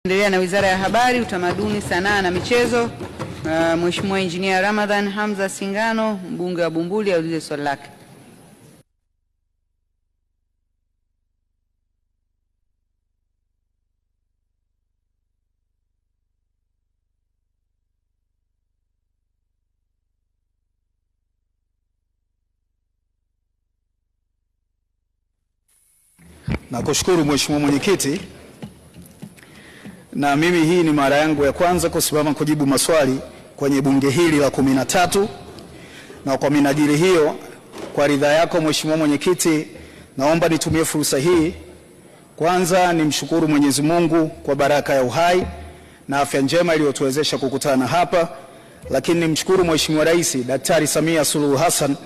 Endelea na Wizara ya Habari, Utamaduni, Sanaa na Michezo. Mheshimiwa Injinia Ramadhan Hamza Singano, mbunge wa Bumbuli, aulize swali lake. Nakushukuru Mheshimiwa Mwenyekiti, na mimi hii ni mara yangu ya kwanza kusimama kujibu maswali kwenye bunge hili la 13, na kwa minajili hiyo, kwa ridhaa yako Mheshimiwa Mwenyekiti, naomba nitumie fursa hii kwanza nimshukuru Mwenyezi Mungu kwa baraka ya uhai na afya njema iliyotuwezesha kukutana hapa, lakini nimshukuru Mheshimiwa Rais Daktari Samia Suluhu Hassan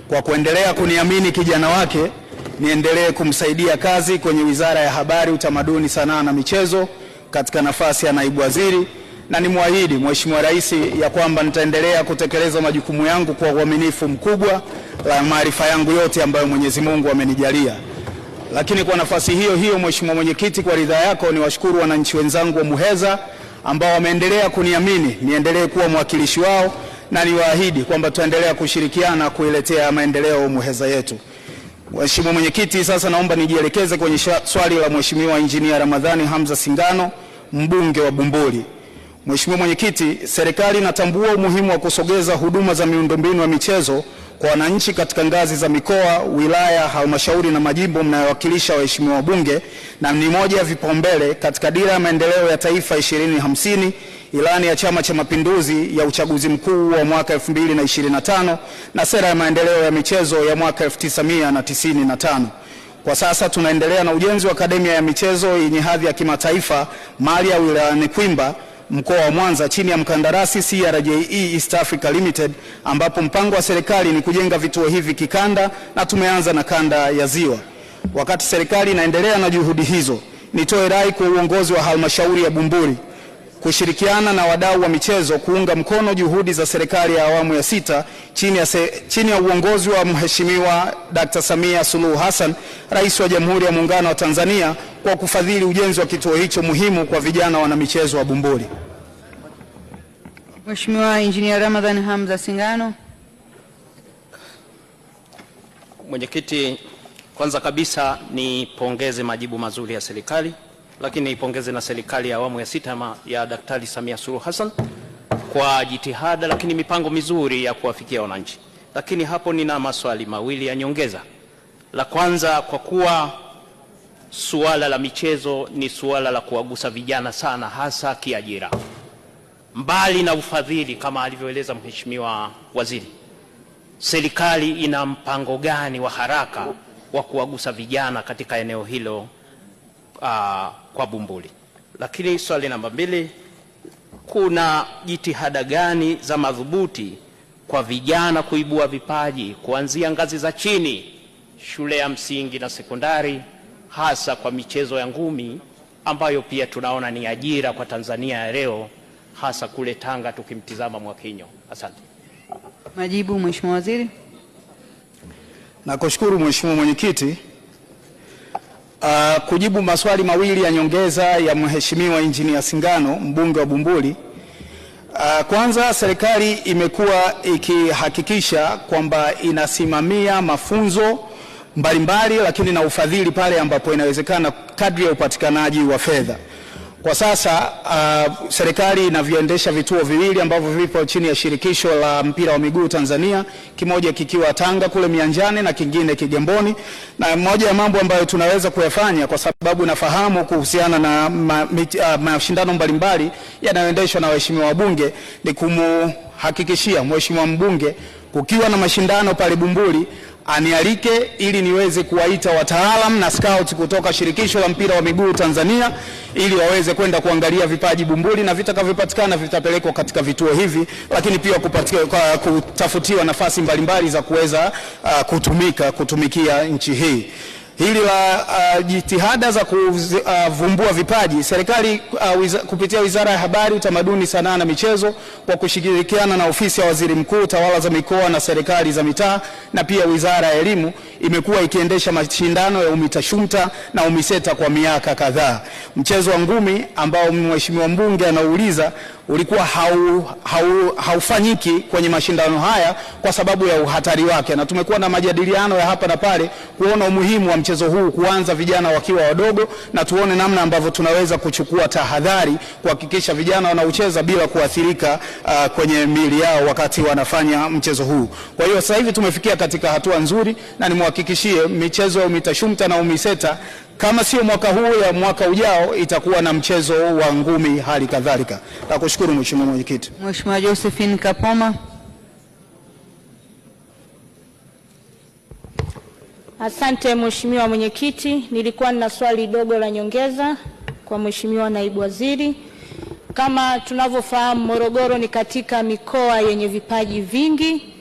kwa kuendelea kuniamini kijana wake niendelee kumsaidia kazi kwenye Wizara ya Habari, Utamaduni, Sanaa na Michezo katika nafasi ya naibu waziri, na nimwahidi Mheshimiwa Rais ya kwamba nitaendelea kutekeleza majukumu yangu kwa uaminifu mkubwa la maarifa yangu yote ambayo Mwenyezi Mungu amenijalia. Lakini kwa nafasi hiyo hiyo Mheshimiwa Mwenyekiti, kwa ridhaa yako niwashukuru wananchi wenzangu wa Muheza ambao wameendelea kuniamini niendelee kuwa mwakilishi wao, na niwaahidi kwamba tutaendelea kushirikiana kuiletea maendeleo Muheza yetu. Mheshimiwa Mwenyekiti, sasa naomba nijielekeze kwenye swali la Mheshimiwa Injinia Ramadhani Hamza Singano, mbunge wa Bumbuli. Mheshimiwa Mwenyekiti, serikali inatambua umuhimu wa kusogeza huduma za miundombinu ya michezo kwa wananchi katika ngazi za mikoa, wilaya, halmashauri na majimbo mnayowakilisha waheshimiwa wabunge, na ni moja ya vipaumbele katika Dira ya Maendeleo ya Taifa 2050, Ilani ya Chama cha Mapinduzi ya uchaguzi mkuu wa mwaka 2025 na Sera ya Maendeleo ya Michezo ya mwaka 1995. Kwa sasa tunaendelea na ujenzi wa Akademia ya Michezo yenye hadhi ya kimataifa mali ya wilayani Kwimba, mkoa wa Mwanza, chini ya mkandarasi CRJE East Africa Limited, ambapo mpango wa serikali ni kujenga vituo hivi kikanda na tumeanza na kanda ya Ziwa. Wakati serikali inaendelea na juhudi hizo, nitoe rai kwa uongozi wa halmashauri ya Bumbuli kushirikiana na wadau wa michezo kuunga mkono juhudi za serikali ya awamu ya 6 chini ya uongozi wa Mheshimiwa Dr. Samia Suluhu Hassan, Rais wa Jamhuri ya Muungano wa Tanzania, kwa kufadhili ujenzi wa kituo hicho muhimu kwa vijana wana michezo wa Bumbuli. Mheshimiwa Injinia Ramadhan Hamza Singano. Mwenyekiti, kwanza kabisa nipongeze majibu mazuri ya serikali, lakini nipongeze na serikali ya awamu ya 6 ya Daktari Samia Suluhu Hassan kwa jitihada lakini mipango mizuri ya kuwafikia wananchi. Lakini hapo nina maswali mawili ya nyongeza. La kwanza, kwa kuwa suala la michezo ni suala la kuwagusa vijana sana, hasa kiajira, mbali na ufadhili kama alivyoeleza Mheshimiwa Waziri, serikali ina mpango gani wa haraka wa kuwagusa vijana katika eneo hilo kwa Bumbuli? Lakini swali namba 2, kuna jitihada gani za madhubuti kwa vijana kuibua vipaji kuanzia ngazi za chini, shule ya msingi na sekondari, hasa kwa michezo ya ngumi ambayo pia tunaona ni ajira kwa Tanzania ya leo, hasa kule Tanga tukimtizama Mwakinyo? Asante. Majibu Mheshimiwa Waziri. Nakushukuru Mheshimiwa Mwenyekiti. Kujibu maswali mawili ya nyongeza ya Mheshimiwa Injinia Singano, mbunge wa Bumbuli. Kwanza, serikali imekuwa ikihakikisha kwamba inasimamia mafunzo mbalimbali lakini na ufadhili pale ambapo inawezekana kadri ya upatikanaji wa fedha. Kwa sasa serikali inaviendesha vituo viwili ambavyo vipo chini ya Shirikisho la Mpira wa Miguu Tanzania, kimoja kikiwa Tanga kule Mianjani na kingine Kigamboni. Na moja ya mambo ambayo tunaweza kuyafanya, kwa sababu nafahamu kuhusiana na mashindano mbalimbali yanayoendeshwa na waheshimiwa wabunge, ni kumhakikishia mheshimiwa mbunge kukiwa na mashindano pale Bumbuli anialike ili niweze kuwaita wataalam na scout kutoka Shirikisho la Mpira wa Miguu Tanzania ili waweze kwenda kuangalia vipaji Bumbuli, na vitakavyopatikana vitapelekwa katika vituo hivi, lakini pia kutafutiwa nafasi mbalimbali za kuweza kutumikia nchi hii. Hili la jitihada za kuvumbua vipaji, serikali kupitia Wizara ya Habari, Utamaduni, Sanaa na Michezo kwa kushirikiana na Ofisi ya Waziri Mkuu, Tawala za Mikoa na Serikali za Mitaa na pia Wizara ya Elimu imekuwa ikiendesha mashindano ya UMITASHUMTA na UMISETA kwa miaka kadhaa. Mchezo wa ngumi ambao Mheshimiwa mbunge anauliza ulikuwa haufanyiki kwenye mashindano haya kwa sababu ya uhatari wake, na tumekuwa na majadiliano ya hapa na pale kuona umuhimu wa mchezo huu kuanza vijana wakiwa wadogo, na tuone namna ambavyo tunaweza kuchukua tahadhari kuhakikisha vijana wanaucheza bila kuathirika kwenye miili yao wakati wanafanya mchezo huu. Kwa hiyo sasa hivi tumefikia katika hatua nzuri, na nimhakikishie michezo ya UMITASHUMTA na UMISETA kama sio mwaka huu ya mwaka ujao itakuwa na mchezo wa ngumi hali kadhalika. Nakushukuru Mheshimiwa Mwenyekiti. Mheshimiwa Josephine Kapoma. Asante Mheshimiwa Mwenyekiti, nilikuwa na swali dogo la nyongeza kwa Mheshimiwa Naibu Waziri. Kama tunavyofahamu, Morogoro ni katika mikoa yenye vipaji vingi.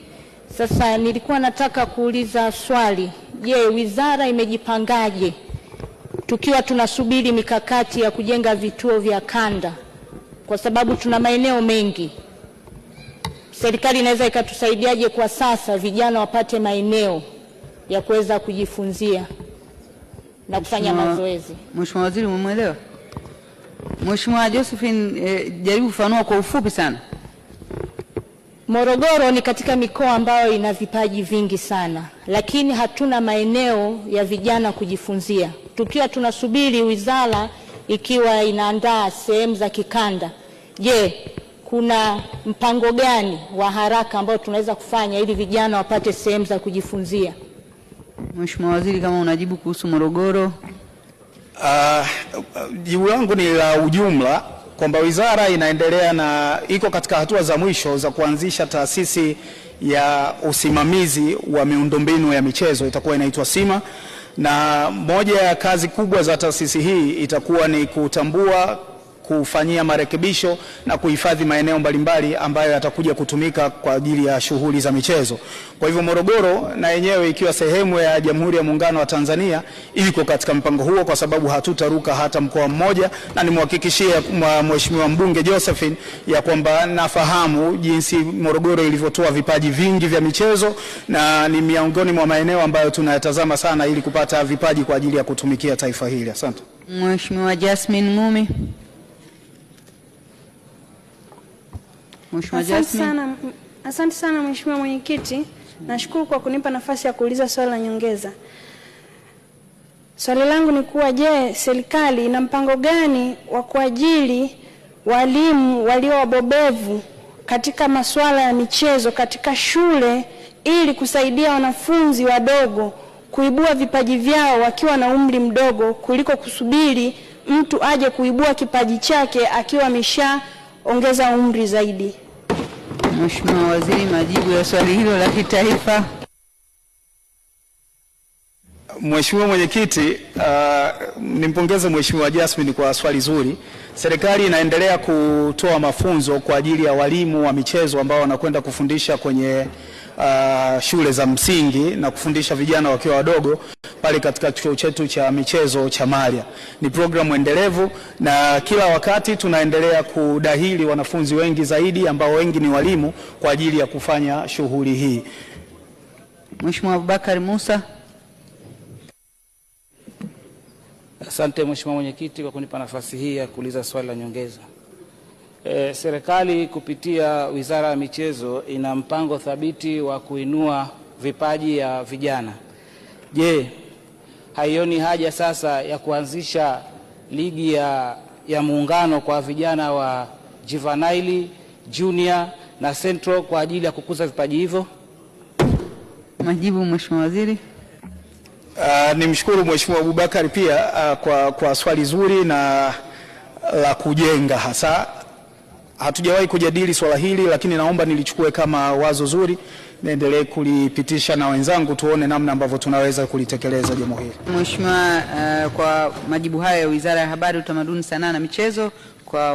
Sasa nilikuwa nataka kuuliza swali, je, wizara imejipangaje tukiwa tunasubiri mikakati ya kujenga vituo vya kanda, kwa sababu tuna maeneo mengi? Serikali inaweza ikatusaidiaje kwa sasa vijana wapate maeneo ya kuweza kujifunzia na kufanya mazoezi? Mheshimiwa Waziri, umemuelewa? Mheshimiwa Josephine, jaribu kufanua kwa ufupi sana. Morogoro ni katika mikoa ambayo ina vipaji vingi sana, lakini hatuna maeneo ya vijana kujifunzia. Tukiwa tunasubiri wizara ikiwa inaandaa sehemu za kikanda, je, kuna mpango gani wa haraka ambao tunaweza kufanya ili vijana wapate sehemu za kujifunzia? Mheshimiwa Waziri, kama unajibu kuhusu Morogoro. Jibu langu ni la ujumla kwamba wizara inaendelea na iko katika hatua za mwisho za kuanzisha taasisi ya usimamizi wa miundombinu ya michezo, itakuwa inaitwa SIMA, na moja ya kazi kubwa za taasisi hii itakuwa ni kutambua, kufanyia marekebisho na kuhifadhi maeneo mbalimbali ambayo yatakuja kutumika kwa ajili ya shughuli za michezo. Kwa hivyo Morogoro na yenyewe ikiwa sehemu ya Jamhuri ya Muungano wa Tanzania iko katika mpango huo, kwa sababu hatutaruka hata mkoa mmoja, na nimhakikishie Mheshimiwa mbunge Josephine ya kwamba nafahamu jinsi Morogoro ilivyotoa vipaji vingi vya michezo, na ni miongoni mwa maeneo ambayo tunayatazama sana ili kupata vipaji kwa ajili ya kutumikia taifa hili. Asante. Mheshimiwa Jasmine Ngumi. Asante sana Mheshimiwa Mwenyekiti. Nashukuru kwa kunipa nafasi ya kuuliza swali la nyongeza. Swali langu ni kuwa, je, serikali ina mpango gani wa kuajiri walimu walio wabobevu katika masuala ya michezo katika shule ili kusaidia wanafunzi wadogo kuibua vipaji vyao wakiwa na umri mdogo kuliko kusubiri mtu aje kuibua kipaji chake akiwa ameshaongeza umri zaidi? Mheshimiwa Waziri, majibu ya swali hilo la kitaifa. Mheshimiwa Mwenyekiti, nimpongeze Mheshimiwa Jasmine kwa swali zuri. Serikali inaendelea kutoa mafunzo kwa ajili ya walimu wa michezo ambao wanakwenda kufundisha kwenye shule za msingi na kufundisha vijana wakiwa wadogo pale katika chuo chetu cha michezo cha Maria. Ni programu endelevu na kila wakati tunaendelea kudahili wanafunzi wengi zaidi ambao wengi ni walimu kwa ajili ya kufanya shughuli hii. Mheshimiwa Abubakar Musa. Asante Mheshimiwa Mwenyekiti kwa kunipa nafasi hii ya kuuliza swali la nyongeza. Serikali kupitia Wizara ya Michezo ina mpango thabiti wa kuinua vipaji ya vijana. Je, haioni haja sasa ya kuanzisha ligi ya muungano kwa vijana wa juvenile, junior na central kwa ajili ya kukuza vipaji hivyo? Majibu Mheshimiwa Waziri. Nimshukuru Mheshimiwa Abubakar pia kwa swali zuri na la kujenga. Hasa hatujawahi kujadili swala hili, lakini naomba nilichukue kama wazo zuri, naendelee kulipitisha na wenzangu tuone namna ambavyo tunaweza kulitekeleza jambo hili. Mheshimiwa, kwa majibu haya ya Wizara ya Habari, Utamaduni, Sanaa na Michezo kwa